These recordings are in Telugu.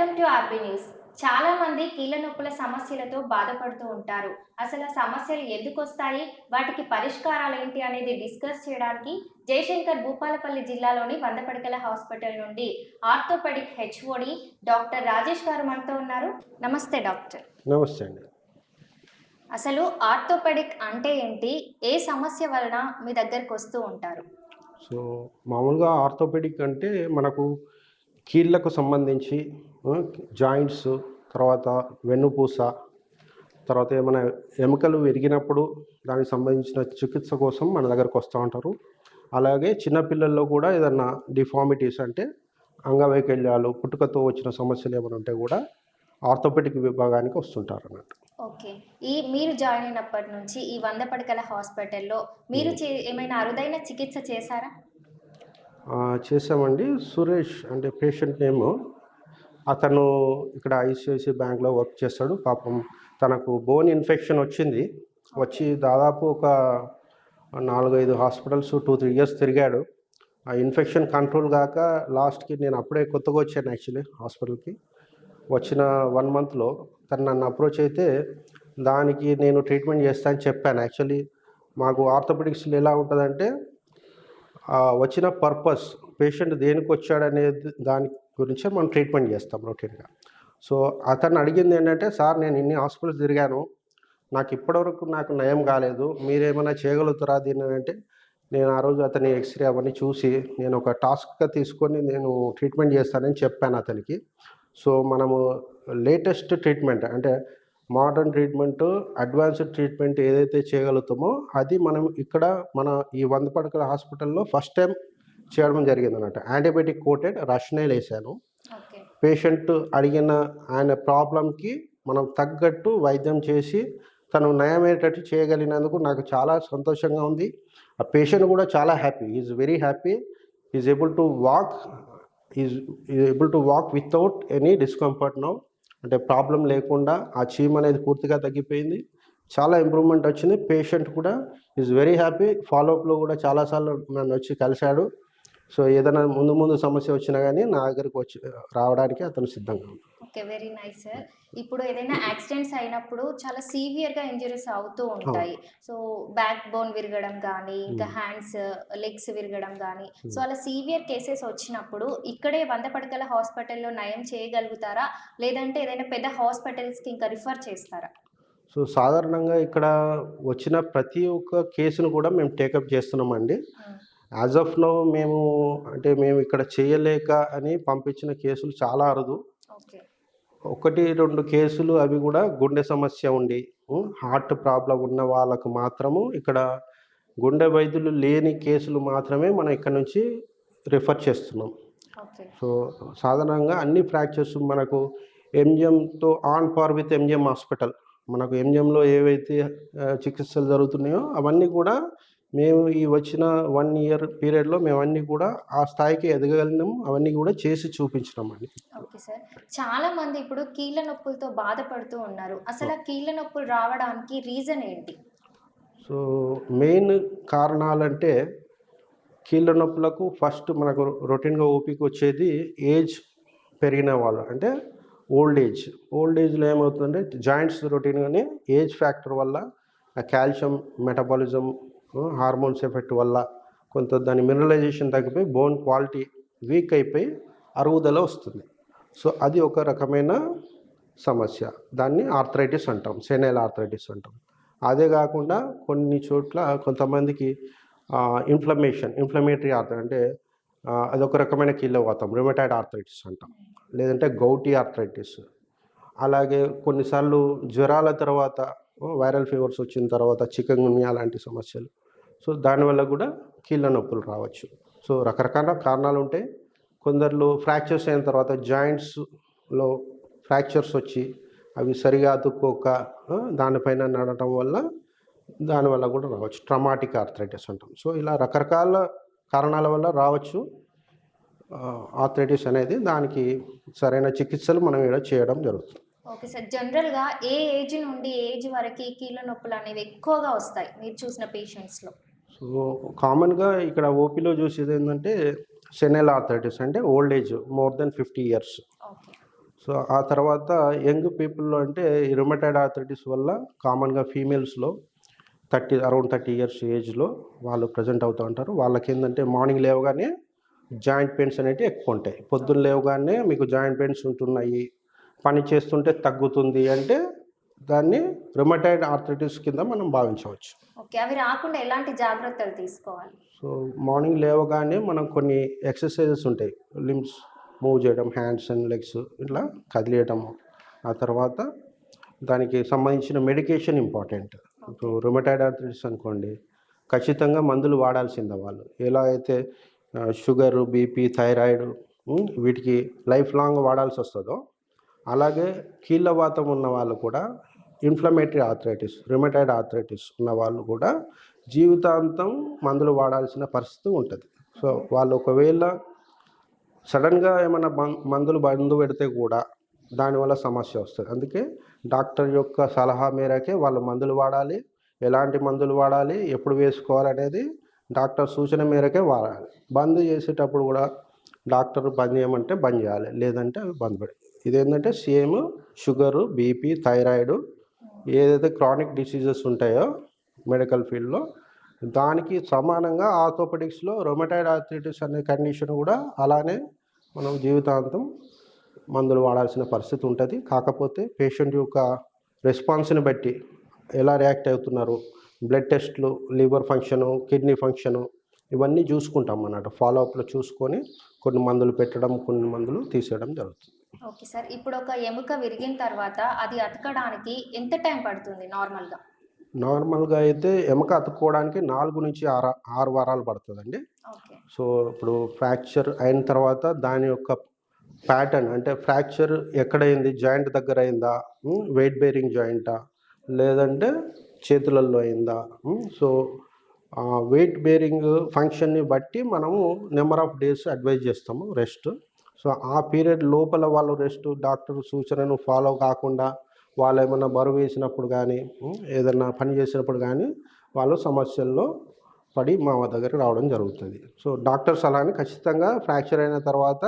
Welcome to RB news. చాలా మంది కీళ్ళ నొప్పుల సమస్యలతో బాధపడుతూ ఉంటారు. అసలు ఆ సమస్యలు ఎందుకు వస్తాయి, వాటికి పరిష్కారాలు ఏంటి అనేది డిస్కస్ చేయడానికి జయశంకర్ భూపాలపల్లి జిల్లాలోని వందపడకల హాస్పిటల్ నుండి ఆర్థోపెడిక్ హెచ్ఓడి డాక్టర్ రాజేష్ గారు మనతో ఉన్నారు. నమస్తే డాక్టర్. నమస్తే అండి. అసలు ఆర్థోపెడిక్ అంటే ఏంటి, ఏ సమస్య వలన మీ దగ్గరకు వస్తూ ఉంటారు? సో, మామూలుగా ఆర్థోపెడిక్ అంటే మనకు కీళ్ళకు సంబంధించి జాయింట్స్, తర్వాత వెన్నుపూస, తర్వాత ఏమైనా ఎముకలు విరిగినప్పుడు దానికి సంబంధించిన చికిత్స కోసం మన దగ్గరకు వస్తూ ఉంటారు. అలాగే చిన్నపిల్లల్లో కూడా ఏదన్నా డిఫార్మిటీస్ అంటే అంగవైకల్యాలు, పుట్టుకతో వచ్చిన సమస్యలు ఏమైనా ఉంటే కూడా ఆర్థోపెడిక్ విభాగానికి వస్తుంటారు అన్నట్టు. ఓకే. మీరు జాయిన్ అయినప్పటి నుంచి ఈ వంద పడకల హాస్పిటల్‌లో మీరు ఏమైనా అరుదైన చికిత్స చేశారా? చేసామండి. సురేష్ అంటే పేషెంట్ నేము. అతను ఇక్కడ ఐసిఐసిఐ బ్యాంక్‌లో వర్క్ చేస్తాడు. పాపం తనకు బోన్ ఇన్ఫెక్షన్ వచ్చింది. వచ్చి దాదాపు ఒక 4, 5 హాస్పిటల్స్ 2, 3 ఇయర్స్ తిరిగాడు. ఆ ఇన్ఫెక్షన్ కంట్రోల్ గాక లాస్ట్‌కి నేను అప్పుడే కొత్తగా వచ్చాను యాక్చువల్లీ హాస్పిటల్‌కి. వచ్చిన 1 మంత్‌లో తను నన్ను అప్రోచ్ అయితే దానికి నేను ట్రీట్మెంట్ చేస్తా అని చెప్పాను. యాక్చువల్లీ మాకు ఆర్థోపెడిక్స్‌లో ఎలా ఉంటదంటే వచ్చిన పర్పస్ పేషెంట్ దేనికి వచ్చాడనేది దాని గురించే మనం ట్రీట్మెంట్ చేస్తాం రొటీన్‌గా. సో, అతను అడిగింది ఏంటంటే, సార్ నేను ఇన్ని హాస్పిటల్స్ తిరిగాను. నాకు ఇప్పటివరకు నయం కాలేదు. మీరేమైనా చేయగలుగుతారా దీన్ని అంటే, నేను ఆ రోజు అతని ఎక్స్‌రే అవన్నీ చూసి నేను ఒక టాస్క్‌గా తీసుకొని నేను ట్రీట్మెంట్ చేస్తానని చెప్పాను అతనికి. సో, మనము లేటెస్ట్ ట్రీట్మెంట్ అంటే మోడర్న్ ట్రీట్మెంటు, అడ్వాన్స్డ్ ట్రీట్మెంట్ ఏదైతే చేయగలుగుతామో అది మనం ఇక్కడ మన ఈ వంద పడకల హాస్పిటల్‌లో ఫస్ట్ టైం చేయడం జరిగిందన్నమాట. యాంటీబయాటిక్ కోటెడ్ రష్నైల్ ఏశాను. ఓకే. పేషెంట్ అడిగిన ఆయన ప్రాబ్లమ్‌కి మనం తగ్గట్టు వైద్యం చేసి తను నయమయ్యేటట్టు చేయగలిగినందుకు నాకు చాలా సంతోషంగా ఉంది. ఆ పేషెంట్ కూడా చాలా happy. He is very happy. He is able to walk. Able to walk without any discomfort now. అంటే ప్రాబ్లం లేకుండా ఆ చీమ్ అనేది పూర్తిగా తగ్గిపోయింది. చాలా ఇంప్రూవ్‌మెంట్ వచ్చింది. పేషెంట్ కూడా ఈజ్ వెరీ హ్యాపీ. ఫాలోఅప్‌లో కూడా చాలా సార్లు నన్నొచ్చి కలిసాడు. సో, ఏదైనా ముందు సమస్య వచ్చినా గానీ నా దగ్గరికి వచ్చి రావడానికి అతను సిద్ధంగా ఉన్నాడు. ఓకే. Very nice sir. ఇప్పుడు ఏదైనా యాక్సిడెంట్స్ అయినప్పుడు చాలా సీవియర్‌గా ఇంజ్యూరీస్ అవుతూ ఉంటాయి. అవును. సో, బ్యాక్ బోన్ విరగడం గానీ, ఇంకా హ్మ్. హ్యాండ్స్, లెగ్స్ విరగడం గానీ, సో, హ్మ్. అలా సీవియర్ కేసెస్ వచ్చినప్పుడు ఇక్కడే వంద పడకల హాస్పిటల్‌లో నయం చేయగలుగుతారా? లేదంటే ఏదైనా పెద్ద హాస్పిటల్స్‌కి ఇంకా రిఫర్ చేస్తారా? సో, సాధారణంగా ఇక్కడ వచ్చిన ప్రతి ఒక్క కేసును కూడా మేము టేకప్ చేస్తున్నామండి. హ్మ్. యాజ్ ఆఫ్ నౌ మేము ఇక్కడ చేయలేక అని పంపించిన కేసులు చాలా అరుదు. ఓకే. 1, 2 కేసులు అవి కూడా గుండె సమస్య ఉండి, హార్ట్ ప్రాబ్లమ్ ఉన్న వాళ్ళకు మాత్రము ఇక్కడ గుండె వైద్యులు లేని కేసులు మాత్రమే మనం ఇక్కడ నుంచి రిఫర్ చేస్తున్నాం. ఓకే. సో, సాధారణంగా అన్ని ఫ్రాక్చర్స్ మనకు ఎంజిఎంతో on par with MGM hospital. మనకు ఎంజిఎంలో ఏవైతే చికిత్సలు జరుగుతున్నాయో అవన్నీ కూడా మేము ఈ వచ్చిన 1 ఇయర్ పీరియడ్‌లో మేమన్నీ కూడా ఆ స్థాయికి ఎదగగలిగినాము. అవన్నీ కూడా చేసి చూపించినామండి. Okay sir. చాలా మంది ఇప్పుడు కీళ్ళ నొప్పులతో బాధపడుతూ ఉన్నారు. అసలు ఆ కీళ్ళ నొప్పులు రావడానికి రీజన్ ఏంటి? సో, మెయిన్ కారణాలంటే కీళ్ళ నొప్పులకు ఫస్ట్ మనకు రొటీన్‌గా ఓపీకొచ్చేది ఏజ్ పెరిగిన వాళ్ళు. అంటే ఓల్డ్ ఏజ్. ఓల్డ్ ఏజ్‌లో ఏమవుతుందంటే జాయింట్స్ రొటీన్‌గానే ఏజ్ ఫ్యాక్టర్ వల్ల ఆ కాల్షియం మెటబాలిజం, హార్మోన్స్ ఎఫెక్ట్ వల్ల కొంత దాని మినరలైజేషన్ తగ్గిపోయి బోన్ క్వాలిటీ వీక్ అయిపోయి అరుగుదల వస్తుంది. సో, అది ఒక రకమైన సమస్య. దాన్ని ఆర్థరైటిస్ అంటాం. సెనైల్ ఆర్థరైటిస్ అంటాం. అదే గాకుండా కొన్ని చోట్ల కొంతమందికి ఇన్‌ఫ్లమేటరీ అంటే అదొక రకమైన కీళ్ళవాతం రుమటాయిడ్ ఆర్థరైటిస్ అంటాం. లేదంటే గౌటీ ఆర్థరైటిస్. అలాగే కొన్నిసార్లు జ్వరాల తర్వాత వైరల్ ఫీవర్స్ వచ్చిన తర్వాత చికెన్‌గున్యా లాంటి సమస్యలు. సో, దానివల్ల గూడా కీళ్ళ నొప్పులు రావచ్చు. సో, రకరకాల కారణాలుంటాయి. కొందరిలో ఫ్రాక్చర్స్ అయిన తర్వాత జాయింట్స్‌లో ఫ్రాక్చర్స్ వచ్చి అవి సరిగా అతుక్కోక దానిపైన నడవటం వల్ల దానివల్ల కూడా రావచ్చు. ట్రామాటిక్ ఆర్థరైటిస్ అంటాం. సో, ఇలా రకరకాల కారణాల వల్ల రావచ్చు. ఆర్థరైటిస్ అనేది దానికి సరైన చికిత్సలు మనం ఈడ చేయడం జరుగుతుంది. Okay sir. జనరల్‌గా ఏ ఏజ్ నుండి ఏ ఏజ్ వరకి కీళ్ళ నొప్పులనేవి ఎక్కువగా వస్తాయి మీరు చూసిన పేషెంట్స్‌లో? సో, కామన్‌గా ఇక్కడ ఓపీలో చూసేదేందంటే సెనైల్ ఆర్థరైటిస్ అంటే old age more than 50 years. Okay. So, so ఆ తర్వాత యంగ్ పీపుల్‌లో అంటే ఈ రుమటాయిడ్ ఆర్థరైటిస్ వల్ల కామన్‌గా ఫీమేల్స్‌లో అరౌండ్ 30 ఇయర్స్ ఏజ్‌లో వాళ్ళు ప్రెజెంట్ అవుతూ ఉంటారు. వాళ్ళకేందంటే మార్నింగ్ లేవగానే జాయింట్ పెయిన్స్ అనేటివి ఎక్కువుంటాయి. పొద్దున్న లేవగానే మీకు జాయింట్ పెయిన్స్ ఉంటున్నాయి, పని చేస్తుంటే తగ్గుతుంది అంటే దాన్ని రుమటాయిడ్ ఆర్థరైటిస్ కింద మనం భావించవచ్చు. ఓకే. అవి రాకుండా ఎలాంటి జాగ్రత్తలు తీసుకోవాలి? సో మార్నింగ్ లేవగానే మనం కొన్ని ఎక్సర్సైజెస్ ఉంటాయి. లింబ్స్ మూవ్ చేయడం, హ్యాండ్స్ అండ్ లెగ్స్ ఇట్లా కదిలియటము. ఆ తర్వాత దానికి సంబంధించిన మెడికేషన్ ఇంపార్టెంట్. ఇప్పుడు రుమటాయిడ్ ఆర్థరైటిస్ అనుకోండి, ఖచ్చితంగా మందులు వాడాల్సిందే వాళ్ళు. ఎలా అయితే షుగరు, బీపీ, థైరాయిడ్ వీటికి లైఫ్ లాంగ్ వాడాల్సొస్తదో, అలాగే కీళ్ళవాతం ఉన్న వాళ్ళు కూడా ఇన్‌ఫ్లమేటరీ ఆర్థరైటిస్, రుమటాయిడ్ ఆర్థరైటిస్ ఉన్న వాళ్ళు కూడా జీవితాంతం మందులు వాడాల్సిన పరిస్థితి ఉంటది. సో వాళ్ళు ఒకవేళ సడన్‌గా ఏమన్నా మందులు బంద్ పెడితే కూడా దానివల్ల సమస్య వస్తది. అందుకే డాక్టర్ యొక్క సలహా మేరకే వాళ్ళు మందులు వాడాలి. ఎలాంటి మందులు వాడాలి, ఎప్పుడు వేసుకోవాలనేది డాక్టర్ సూచన మేరకే వాడాలి. బంద్ చేసేటప్పుడు కూడా డాక్టర్ బంద్ చేయమంటే బంద్ చేయాలి. లేదంటే అవి బంద్ పెడి ఇదేంటంటే సేమ్ షుగరు, బీపీ, థైరాయిడ్ ఏదైతే క్రానిక్ డిసీజెస్ ఉంటాయో మెడికల్ ఫీల్డ్‌లో దానికి సమానంగా ఆర్థోపెడిక్స్‌లో రుమటాయిడ్ ఆర్థరైటిస్ అనే కండిషన్ కూడా అలానే మనం జీవితాంతం మందులు వాడాల్సిన పరిస్థితి ఉంటది. కాకపోతే పేషెంట్ యొక్క రెస్పాన్స్‌ని బట్టి ఎలా రియాక్ట్ అవుతున్నారు, బ్లడ్ టెస్ట్‌లు, లివర్ ఫంక్షను, కిడ్నీ ఫంక్షను ఇవన్నీ చూసుకుంటాం అన్నట్టు. ఫాలో అప్‌లో చూసుకొని కొన్ని మందులు పెట్టడం, కొన్ని మందులు తీసేయడం జరుగుతుంది. Okay sir. ఇప్పుడు ఒక ఎముక విరిగిన తర్వాత అది అతకడానికి ఎంత టైం పడుతుంది నార్మల్‌గా? నార్మల్‌గా అయితే ఎముక అతుక్కోవడానికి 4-6 వారాలు పడతదండి. ఓకే. సో ఇప్పుడు ఫ్రాక్చర్ అయిన తర్వాత దాని యొక్క ప్యాటర్న్ అంటే ఫ్రాక్చర్ ఎక్కడైంది, జాయింట్ దగ్గర అయిందా, వెయిట్ బేరింగ్ జాయింటా, లేదంటే చేతులలో అయిందా, సో వెయిట్ బేరింగ్ ఫంక్షన్‌ని బట్టి మనము నెంబర్ ఆఫ్ డేస్ అడ్వైజ్ చేస్తాము రెస్ట్. సో ఆ పీరియడ్ లోపల వాళ్ళు రెస్ట్ డాక్టర్ సూచనను ఫాలో కాకుండా వాళ్ళు ఏమన్నా బరువు వేసినప్పుడు కానీ, ఏదన్నా పని చేసినప్పుడు కానీ వాళ్ళు సమస్యల్లో పడి మా దగ్గరికి రావడం జరుగుతుంది. సో డాక్టర్ సలహాని ఖచ్చితంగా ఫ్రాక్చర్ అయిన తర్వాత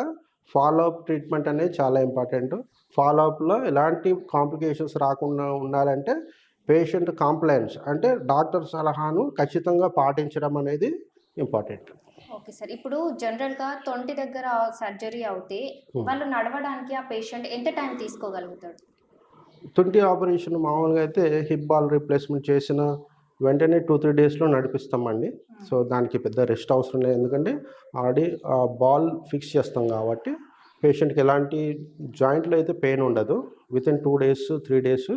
ఫాలో అప్ ట్రీట్మెంట్ అనేది చాలా ఇంపార్టెంట్. ఫాలో అప్‌లో ఎలాంటి కాంప్లికేషన్స్ రాకుండా ఉండాలంటే పేషెంట్ కాంప్లయన్స్ అంటే డాక్టర్ సలహాను ఖచ్చితంగా పాటించడం అనేది ఇంపార్టెంట్. Okay sir. ఇప్పుడు జనరల్‌గా తొంటి దగ్గర సర్జరీ అవుతే వాళ్ళు నడవడానికి ఆ పేషెంట్ ఎంత టైం తీసుకోగలుగుతాడు? తుంటి ఆపరేషన్ మామూలుగా అయితే హిప్ బాల్ రీప్లేస్‌మెంట్ చేసిన వెంటనే 2-3 డేస్‌లో నడిపిస్తామండి. సో దానికి పెద్ద రెస్ట్ అవసరం లేదు. ఎందుకంటే ఆల్రెడీ బాల్ ఫిక్స్ చేస్తాం కాబట్టి పేషెంట్‌కి ఎలాంటి జాయింట్‌లో అయితే పెయిన్ ఉండదు. వితిన్ 2 డేస్, 3 డేస్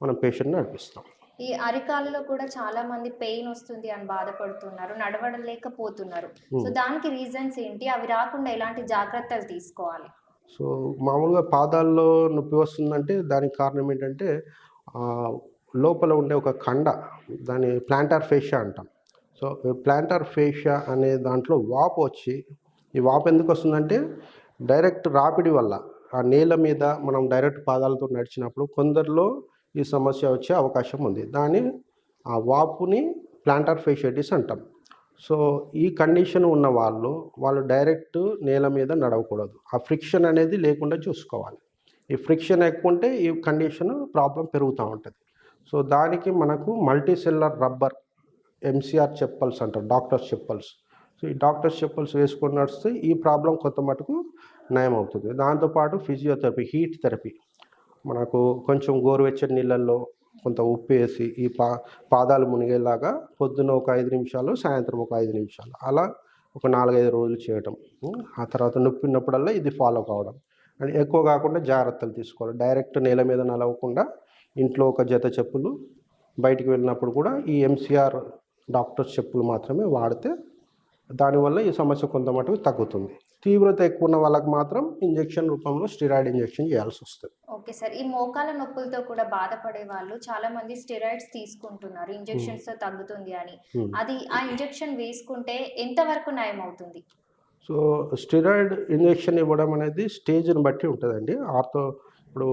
మనం పేషెంట్‌ని నడిపిస్తాం. ఈ అరికాళ్ళలో కూడా చాలా మంది పెయిన్ వస్తుంది అని బాధపడుతున్నారు. నడవలేకపోతున్నారు. సో హ్మ్. దానికి రీజన్స్ ఏంటి? అవి రాకుండా ఎలాంటి జాగ్రత్తలు తీసుకోవాలి? సో మామూలుగా పాదాల్లో నొప్పి వస్తుందంటే దానికి కారణం ఏంటంటే ఆహ్, లోపల ఉండే ఒక కండ దాన్ని ప్లాంటార్ ఫేషియా అంటాం. సో ఈ ప్లాంటార్ ఫేషియా అనే దాంట్లో వాపు వచ్చి ఈ వాపు ఎందుకు వస్తుందంటే డైరెక్ట్ రాపిడి వల్ల ఆ నేల మీద మనం డైరెక్ట్ పాదాలతో నడిచినప్పుడు కొందరిలో ఈ సమస్య వచ్చే అవకాశం ఉంది. ఆ వాపుని ప్లాంటార్ ఫేషియాటిస్ అంటాం. సో ఈ కండిషన్ ఉన్న వాళ్ళు డైరెక్ట్ నేల మీద నడవకూడదు. ఆ ఫ్రిక్షన్ అనేది లేకుండా చూసుకోవాలి. ఈ ఫ్రిక్షన్ ఎక్కువుంటే ఈ కండిషన్ ప్రాబ్లమ్ పెరుగుతా ఉంటది. సో దానికి మనకు multi cellular rubber MCR chappals అంటారు. డాక్టర్స్ చెప్పల్స్. సో ఈ డాక్టర్స్ చెప్పల్స్ వేసుకొని నడిస్తే ఈ ప్రాబ్లమ్ కొంత మటుకు నయమవుతుంది. దాంతో పాటు ఫిజియోథెరపీ, హీట్ థెరపీ మనకు కొంచెం గోరువెచ్చని నీళ్ళల్లో కొంత ఉప్పేసి ఈ పాదాలు మునిగేలాగా పొద్దున ఒక 5 నిమిషాలు, సాయంత్రం ఒక 5 నిమిషాలు అలా ఒక 4, 5 రోజులు చేయటం. ఆ తర్వాత నొప్పి ఉన్నప్పుడల్లా ఇది ఫాలో కావడం. అండ్ ఎక్కువ కాకుండా జాగ్రత్తలు తీసుకోవాలి. డైరెక్ట్ నేల మీద నడవకుండా ఇంట్లో ఒక జత చెప్పులు, బయటికి వెళ్ళినప్పుడు కూడా ఈ ఎంసీఆర్ డాక్టర్స్ చెప్పులు మాత్రమే వాడితే దానివల్ల ఈ సమస్య కొంత మటుకు తగ్గుతుంది. తీవ్రత ఎక్కువ ఉన్న వాళ్ళకి మాత్రం ఇంజెక్షన్ రూపంలో స్టెరాయిడ్ ఇంజెక్షన్ చేయాల్సొస్తది. Okay sir. ఈ మోకాళ్ళ నొప్పులతో కూడా బాధపడే వాళ్ళు చాలా మంది స్టెరాయిడ్స్ తీసుకుంటున్నారు. ఇంజెక్షన్స్‌తో తగ్గుతుంది అని. హ్మ్. అది ఆ ఇంజెక్షన్ వేసుకుంటే ఎంత వరకు నయమవుతుంది? సో స్టెరాయిడ్ ఇంజెక్షన్ ఇవ్వడం అనేది స్టేజ్‌ని బట్టి ఉంటదండి. ఇప్పుడు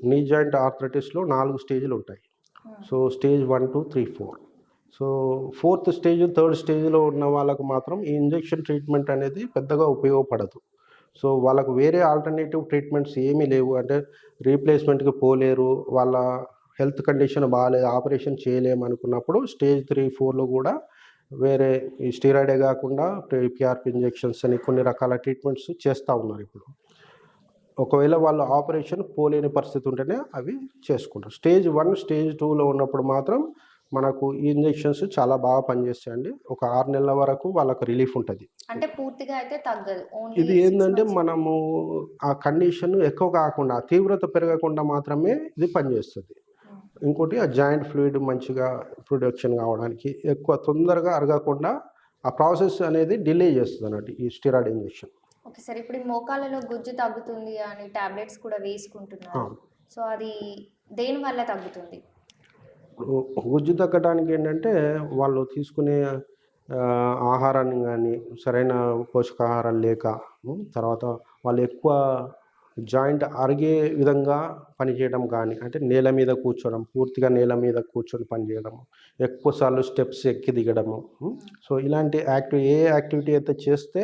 నీ జాయింట్ ఆర్థరైటిస్‌లో 4 స్టేజ్‌లు ఉంటాయి. హ్మ్. So stage 1, 2, 3, 4. So fourth stage, third స్టేజ్‌లో ఉన్న వాళ్ళకు మాత్రం ఈ ఇంజెక్షన్ ట్రీట్మెంట్ అనేది పెద్దగా ఉపయోగపడదు. సో వాళ్ళకు వేరే ఆల్టర్నేటివ్ ట్రీట్మెంట్స్ ఏమీ లేవు. అంటే రీప్లేస్మెంట్కి పోలేరు, వాళ్ళ హెల్త్ కండిషన్ బాగాలేదు, ఆపరేషన్ చేయలేము అనుకున్నప్పుడు స్టేజ్ 3, 4లో కూడా వేరే ఈ స్టీరాయిడే కాకుండా పిఆర్పి ఇంజెక్షన్స్ అని కొన్ని రకాల ట్రీట్మెంట్స్ చేస్తూ ఉన్నారు ఇప్పుడు. ఒకవేళ వాళ్ళు ఆపరేషన్ పోలేని పరిస్థితి ఉంటేనే అవి చేసుకుంటారు. స్టేజ్ 1, స్టేజ్ 2లో ఉన్నప్పుడు మాత్రం మనకు ఈ ఇంజెక్షన్స్ చాలా బాగా పనిచేస్తాయండి. ఒక 6 నెలల వరకు వాళ్ళకు రిలీఫ్ ఉంటుంది. అంటే పూర్తిగా అయితే తగ్గదు. ఇది ఓన్లీ 6 ఏంటంటే మంత్స్. మనము ఆ కండిషన్ ఎక్కువ కాకుండా, తీవ్రత పెరగకుండా మాత్రమే ఇది పనిచేస్తుంది. ఇంకోటి ఆ జాయింట్ ఫ్లూయిడ్ మంచిగా ప్రొడక్షన్ కావడానికి, ఎక్కువ తొందరగా అరగకుండా ఆ ప్రాసెస్ అనేది డిలే చేస్తుంది అన్నట్టు ఈ స్టెరాయిడ్ ఇంజెక్షన్. Okay sir. ఇప్పుడు ఈ మోకాళ్ళలో గుజ్జు తగ్గుతుంది అని టాబ్లెట్స్ కూడా వేసుకుంటున్నారు. సో అది దేని వల్ల తగ్గుతుంది? ఇప్పుడు గుజ్జు తగ్గడానికి ఏంటంటే వాళ్ళు తీసుకునే ఆహారాన్ని కానీ సరైన పోషకాహారాలు లేక, తర్వాత వాళ్ళు ఎక్కువ జాయింట్ అరిగే విధంగా పనిచేయడం కానీ, అంటే నేల మీద కూర్చోవడం, పూర్తిగా నేల మీద కూర్చొని పనిచేయడం, ఎక్కువసార్లు స్టెప్స్ ఎక్కి దిగడము. సో ఇలాంటి ఏ యాక్టివిటీ అయితే చేస్తే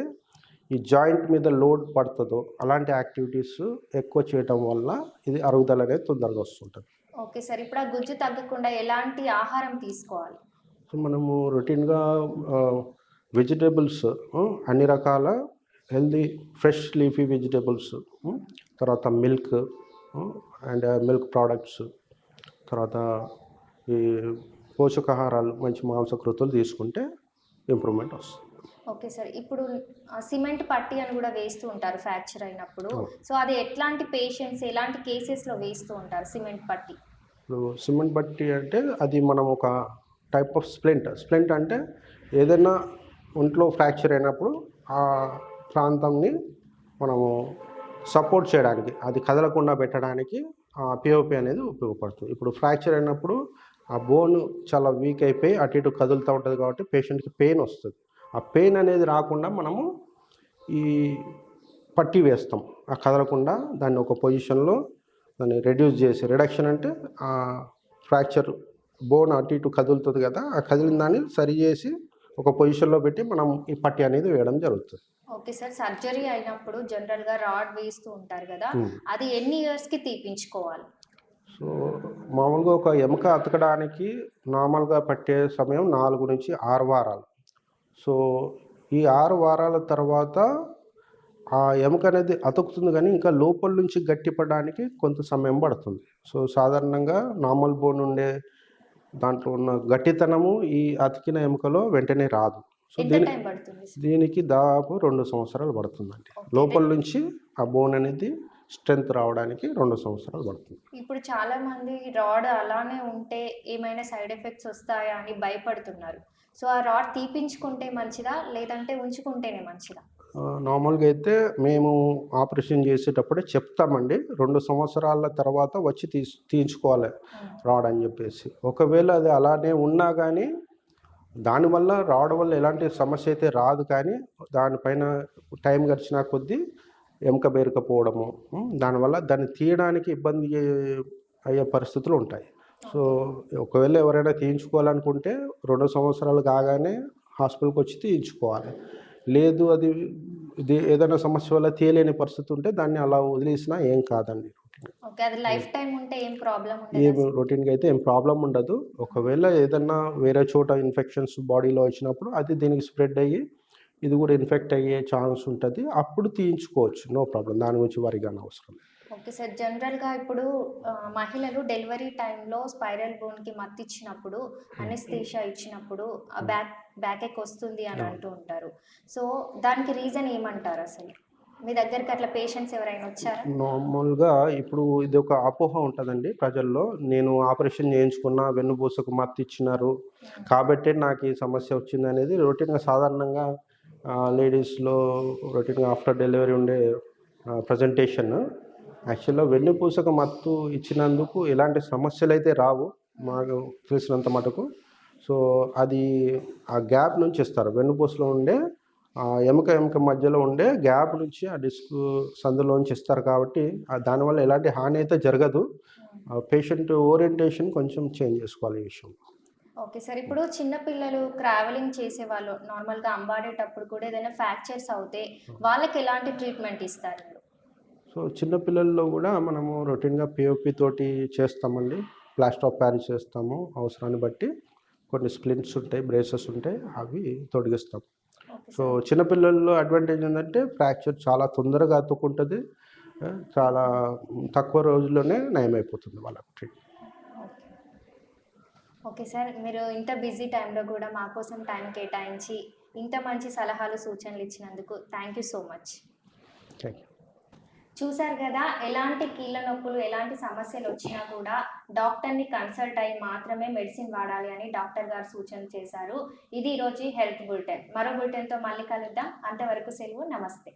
ఈ జాయింట్ మీద లోడ్ పడుతుందో అలాంటి యాక్టివిటీస్ ఎక్కువ చేయటం వల్ల ఇది అరుగుదల అనేది తొందరగా వస్తుంటుంది. Okay sir. ఇప్పుడు ఆ గుజ్జు తగ్గకుండా ఎలాంటి ఆహారం తీసుకోవాలి? సో మనము రొటీన్గా వెజిటేబుల్స్, అన్ని రకాల హెల్దీ ఫ్రెష్ లీఫీ వెజిటేబుల్స్, తర్వాత మిల్క్ అండ్ మిల్క్ ప్రోడక్ట్స్, తర్వాత ఈ పోషకాహారాలు మంచి మాంసకృతులు తీసుకుంటే ఇంప్రూవ్మెంట్ వస్తుంది. Okay sir. ఇప్పుడు సిమెంట్ పట్టి అని కూడా వేస్తూ ఉంటారు ఫ్రాక్చర్ అయినప్పుడు. సో అది ఎట్లాంటి పేషెంట్స్, ఎలాంటి కేసెస్లో వేస్తూ ఉంటారు సిమెంట్ పట్టి? ఇప్పుడు సిమెంట్ పట్టి అంటే అది మనం ఒక టైప్ ఆఫ్ స్ప్లింట్ అంటే ఏదైనా ఒంట్లో ఫ్రాక్చర్ అయినప్పుడు ఆ ప్రాంతంని మనము సపోర్ట్ చేయడానికి, అది కదలకుండా పెట్టడానికి పిఓపి అనేది ఉపయోగపడుతుంది. ఇప్పుడు ఫ్రాక్చర్ అయినప్పుడు ఆ బోన్ చాలా వీక్ అయిపోయి అటు ఇటు కదులుతూ ఉంటుంది కాబట్టి పేషెంట్కి పెయిన్ వస్తుంది. ఆ పెయిన్ అనేది రాకుండా మనము ఈ పట్టి వేస్తాం, ఆ కదలకుండా దాన్ని ఒక పొజిషన్లో దాన్ని రెడ్యూస్ చేసి, రిడక్షన్ అంటే ఆ ఫ్రాక్చర్ బోన్ అటు ఇటు కదులుతుంది కదా, ఆ కదిలిన దాన్ని సరి చేసి ఒక పొజిషన్లో పెట్టి మనం ఈ పట్టి అనేది వేయడం జరుగుతుంది. Okay sir. సర్జరీ అయినప్పుడు జనరల్గా రాడ్ వేస్తూ ఉంటారు కదా, అది ఎన్ని ఇయర్స్కి తీపించుకోవాలి? సో మామూలుగా ఒక ఎముక అతకడానికి నార్మల్గా పట్టే సమయం 4 నుంచి 6 వారాలు. సో ఈ 6 వారాల తర్వాత ఆ ఎముక అనేది అతుకుతుంది, కానీ ఇంకా లోపల నుంచి గట్టిపడడానికి కొంత సమయం పడుతుంది. సో సాధారణంగా నార్మల్ బోన్ ఉండే దాంట్లో ఉన్న గట్టితనము ఈ అతికిన ఎముకలో వెంటనే రాదు. సో దీనికి దాదాపు 2 సంవత్సరాలు పడుతుందండి. లోపల నుంచి ఆ బోన్ అనేది స్ట్రెంత్ రావడానికి 2 సంవత్సరాలు పడుతుంది. ఇప్పుడు చాలా మంది రాడ్ అలానే ఉంటే ఏమైనా సైడ్ ఎఫెక్ట్స్ వస్తాయా అని భయపడుతున్నారు. సో ఆ రాడ్ తీపించుకుంటే మంచిదా, లేదంటే ఉంచుకుంటేనే మంచిదా? నార్మల్గా అయితే మేము ఆపరేషన్ చేసేటప్పుడే చెప్తామండి, 2 సంవత్సరాల తర్వాత వచ్చి తీయించుకోవాలి రాడ్ అని చెప్పేసి. ఒకవేళ అది అలానే ఉన్నా కానీ దానివల్ల రాడ్ వల్ల ఎలాంటి సమస్య అయితే రాదు, కానీ దానిపైన టైం గడిచిన కొద్దీ ఎముక బెరకపోవడము, దానివల్ల దాన్ని తీయడానికి ఇబ్బంది అయ్యే పరిస్థితులు ఉంటాయి. సో ఒకవేళ ఎవరైనా తీయించుకోవాలనుకుంటే 2 సంవత్సరాలు కాగానే హాస్పిటల్కి వచ్చి తీయించుకోవాలి. లేదు ఇది ఏదైనా సమస్య వల్ల తీయలేని పరిస్థితి ఉంటే దాన్ని అలా వదిలేసినా ఏం కాదండి. ఓకే. అది లైఫ్ టైం ఉంటే ఏం ప్రాబ్లం రొటీన్గా అయితే ఏం ప్రాబ్లం ఉండదు. ఒకవేళ ఏదన్నా వేరే చోట ఇన్ఫెక్షన్స్ బాడీలో వచ్చినప్పుడు అది దీనికి స్ప్రెడ్ అయ్యి ఇది కూడా ఇన్ఫెక్ట్ అయ్యే ఛాన్స్ ఉంటుంది, అప్పుడు తీయించుకోవచ్చు, నో ప్రాబ్లం, దాని గురించి వరి కానీ అవసరం లేదు. Okay sir. జనరల్గా ఇప్పుడు మహిళలు డెలివరీ టైంలో స్పైరల్ బోన్కి మత్తు ఇచ్చినప్పుడు, అనెస్థీషియా ఇచ్చినప్పుడు బ్యాక్ ఎక్ వస్తుంది అని అంటూ ఉంటారు. సో దానికి రీజన్ ఏమంటారు అసలు? మీ దగ్గరికి అట్లా పేషెంట్స్ ఎవరైనా వచ్చారా? నార్మల్గా ఇప్పుడు ఇది ఒక అపోహ ఉంటుందండి ప్రజల్లో, నేను ఆపరేషన్ చేయించుకున్న వెన్నుపూసకు మత్తు ఇచ్చినారు కాబట్టే నాకు ఈ సమస్య వచ్చింది అనేది రొటీన్గా సాధారణంగా లేడీస్లో రొటీన్గా ఆఫ్టర్ డెలివరీ ఉండే ప్రజెంటేషన్. యాక్చువల్గా వెన్నుపూసకు మత్తు ఇచ్చినందుకు ఎలాంటి సమస్యలు అయితే రావు మాకు తెలిసినంత మటుకు. సో అది ఆ గ్యాప్ నుంచి ఇస్తారు, వెన్నుపూసలో ఉండే ఎముక మధ్యలో ఉండే గ్యాప్ నుంచి ఆ డిస్క్ సందులోంచి ఇస్తారు కాబట్టి దానివల్ల ఎలాంటి హాని అయితే జరగదు. పేషెంట్ ఓరియంటేషన్ కొంచెం చేంజ్ చేసుకోవాలి ఈ విషయం. Okay sir. ఇప్పుడు చిన్న పిల్లలు ట్రావెలింగ్ చేసేవాళ్ళు నార్మల్‌గా అంబాడేటప్పుడు కూడా ఏదైనా ఫ్రాక్చర్స్ అవుతే వాళ్ళకి ఎలాంటి ట్రీట్మెంట్ ఇస్తారు మీరు? సో చిన్న పిల్లల్లో కూడా మనము రొటీన్గా పిఓపి తోటి చేస్తామండి. ప్లాస్టర్ ఆఫ్ ప్యారిస్ చేస్తాము. అవసరాన్ని బట్టి కొన్ని స్ప్లింట్స్ ఉంటాయి, బ్రేసెస్ ఉంటాయి, అవి తొడిగిస్తాం. Okay so sir. చిన్న పిల్లల్లో అడ్వాంటేజ్ ఏంటంటే ఫ్రాక్చర్ చాలా తొందరగా అతుక్కుంటది. చాలా తక్కువ రోజుల్లోనే నయమైపోతుంది వాళ్ళకి ట్రీట్మెంట్. ఓకే. Okay sir. మీరు ఇంత బిజీ టైమ్‌లో కూడా మా కోసం టైం కేటాయించి ఇంత మంచి సలహాలు, సూచనలు ఇచ్చినందుకు thank you so much. Thank you. చూసారు గదా! ఎలాంటి కీళ్ళ నొప్పులు, ఎలాంటి సమస్యలొచ్చినా కూడా డాక్టర్‌ని కన్సల్ట్ అయ్యి మాత్రమే మెడిసిన్ వాడాలి అని డాక్టర్ గారు సూచన చేశారు. ఇది ఈరోజు హెల్త్ బులెటిన్. మరో బులెటిన్‌తో మళ్ళీ కలుద్దాం. అంతవరకు సెలవు. నమస్తే.